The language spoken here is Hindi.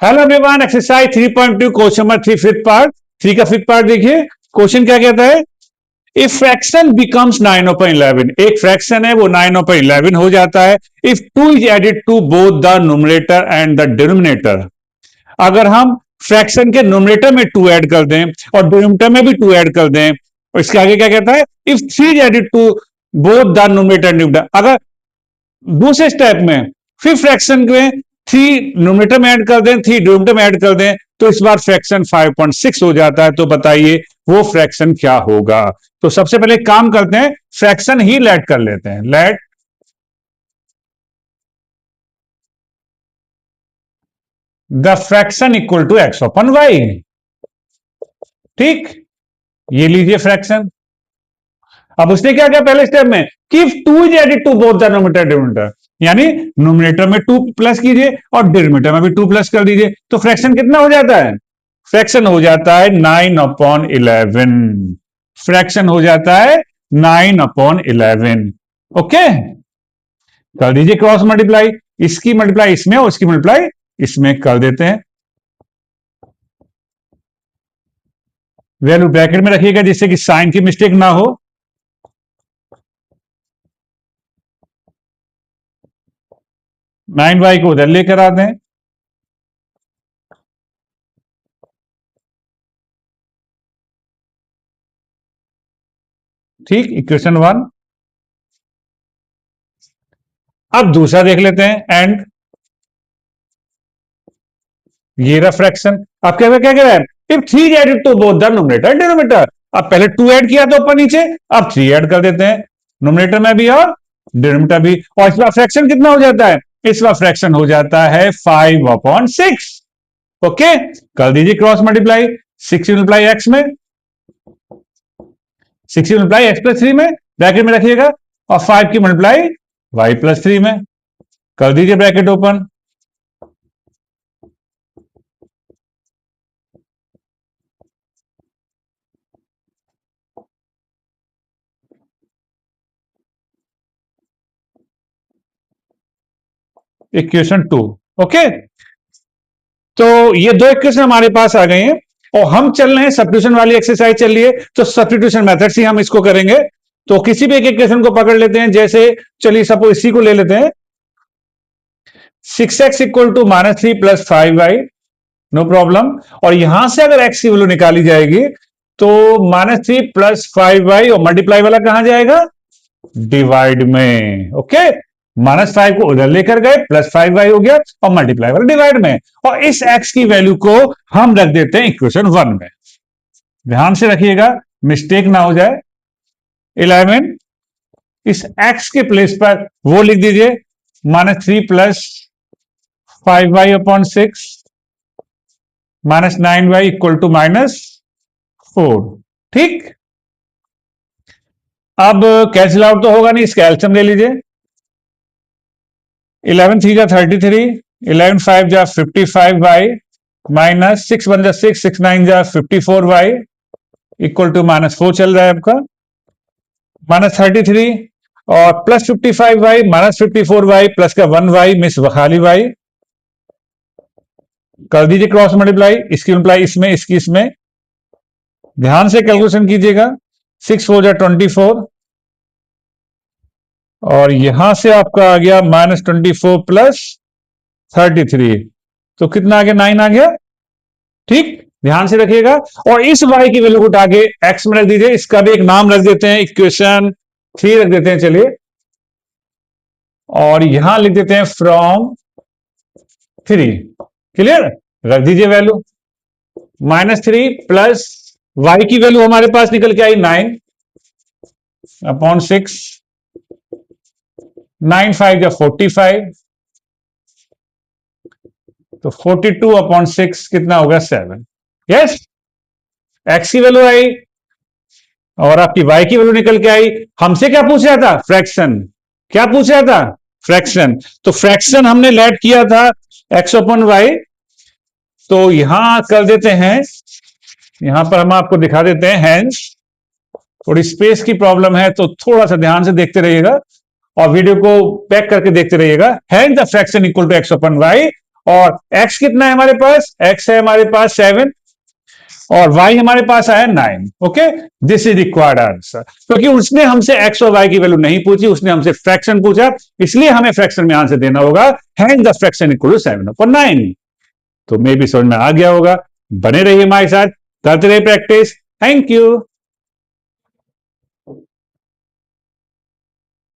Hello everyone, exercise 3.2 question number 3 fifth part. 3 का फिफ्थ पार्ट देखिए। क्वेश्चन क्या कहता है? इफ फ्रैक्शन बिकम्स 9/11, एक फ्रैक्शन है वो 9/11 हो जाता है if 2 is added to both the numerator and the denominator. अगर हम फ्रैक्शन के न्यूमरेटर में 2 ऐड कर दें और डिनोमिनेटर में भी 2 ऐड कर दें, और इसके आगे क्या कहता है? If 3 is added to both the numerator and denominator. अगर दूसरे स्टेप में फिर फ्रैक्शन में 3 न्यूमरेटर में ऐड कर दें, 3 डिनोमिनेटर में ऐड कर दें, तो इस बार फ्रैक्शन 5.6 हो जाता है। तो बताइए वो फ्रैक्शन क्या होगा? तो सबसे पहले काम करते हैं, फ्रैक्शन ही लेट कर लेते हैं। Let the fraction equal to x upon y. ठीक, ये लीजिए फ्रैक्शन। अब उसने क्या किया पहले स्टेप में कि 2 is added to both the numerator denominator, यानी न्यूमरेटर में 2 प्लस कीजिए और डिनोमिनेटर में भी 2 प्लस कर दीजिए। तो फ्रैक्शन कितना हो जाता है? फ्रैक्शन हो जाता है 9/11। फ्रैक्शन हो जाता है 9/11। ओके, कर दीजिए क्रॉस मल्टीप्लाई, इसकी मल्टीप्लाई इसमें और इसकी मल्टीप्लाई इसमें कर देते हैं। वैल्यू ब्रैकेट में रखिएगा जिससे कि साइन की मिस्टेक ना हो। नाइन वाई को उधर लेकर आते हैं। ठीक, इक्वेशन 1। अब दूसरा देख लेते हैं, एंड ये रहा फ्रैक्शन। अब क्या क्या कह रहा है? If 3 added to both the numerator denominator. अब पहले 2 ऐड किया तो ऊपर नीचे, अब 3 ऐड कर देते हैं, न्यूमरेटर में भी और डिनोमिनेटर भी। और इस बार फ्रैक्शन कितना हो जाता है? इस बार फ्रैक्शन हो जाता है 5/6। ओके, कर दीजिए क्रॉस मल्टीप्लाई, 6 मल्टीप्लाई एक्स में, 6 मल्टीप्लाई एक्स प्लस 3 में, ब्रैकेट में रखिएगा, और 5 की मल्टीप्लाई वाई प्लस 3 में, कर दीजिए ब्रैकेट ओपन। इक्वेशन 2। ओके, तो ये दो इक्वेशन हमारे पास आ गए हैं और हम चल रहे हैं, सब्स्टिट्यूशन वाली एक्सरसाइज चल रही है, तो सब्स्टिट्यूशन मेथड से हम इसको करेंगे। तो किसी भी एक इक्वेशन को पकड़ लेते हैं, जैसे चलिए सपोज इसी को ले लेते हैं, 6x equal to -3 plus 5y, no problem. और यहां से अगर x की वैल्यू निकाली जाएगी तो -3 प्लस 5y और मल्टीप्लाई वाला कहां जाएगा? डिवाइड में। ओके, -5 को उधर लेकर गए, +5y हो गया, और मल्टीप्लाई वाला डिवाइड में। और इस x की वैल्यू को हम रख देते हैं इक्वेशन 1 में। ध्यान से रखिएगा, मिस्टेक ना हो जाए। 11, इस x के प्लेस पर वो लिख दीजिए, -3 plus 5y upon 6 -9y equal to -4। ठीक, अब कैंसिल आउट तो होगा नहीं, इसका एलसीएम ले लीजिए। 11 3 जा 33, 11 5 जा 55y, माइनस 6 1 जा 6, 6 9 जा 54y इक्वल टू -4 चल रहा है आपका, -33 और प्लस 55y -54y प्लस का 1y मिस खाली y, कर दीजिए क्रॉस मल्टीप्लाई, इसकी मल्टीप्लाई इसमें, इसकी इसमें। ध्यान से कैलकुलेशन कीजिएगा, 6 4 जा 24 और यहां से आपका आ गया -24 प्लस 33, तो कितना आ गया? 9 आ गया। ठीक, ध्यान से रखिएगा। और इस y की वैल्यू को उठा के x में रख दीजिए, इसका भी एक नाम रख देते हैं, इक्वेशन 3 रख देते हैं। चलिए, और यहां लिख देते हैं फ्रॉम 3। क्लियर, रख दीजिए वैल्यू, -3 प्लस y की वैल्यू हमारे पास निकल के आई 9/6, 9 5 जा 45, तो 42/6 कितना होगा? 7। यस, x की वैल्यू आई और आपकी y की वैल्यू निकल के आई। हमसे क्या पूछ रहा था? फ्रैक्शन। क्या पूछ रहा था? फ्रैक्शन। तो फ्रैक्शन हमने लेट किया था x अपॉन वाई, तो यहां कर देते हैं, यहां पर हम आपको दिखा देते हैं। हैंस थोड़ी स्पेस की प्रॉब्लम है, तो थोड़ा सा ध्यान से देखते रहिएगा और वीडियो को पैक करके देखते रहिएगा। Hence the fraction equal to x upon y, और x कितना है हमारे पास, x है हमारे पास 7 और y हमारे पास आया 9। Okay, this is required answer. क्योंकि उसने हमसे x और y की वैल्यू नहीं पूछी, उसने हमसे फ्रैक्शन पूछा, इसलिए हमें फ्रैक्शन में आंसर देना होगा, hence the fraction equal to 7/9। तो मे भी समझ में आ गया होगा। बने रहिए हमारे साथ, करते रहिए प्रैक्टिस। Thank you.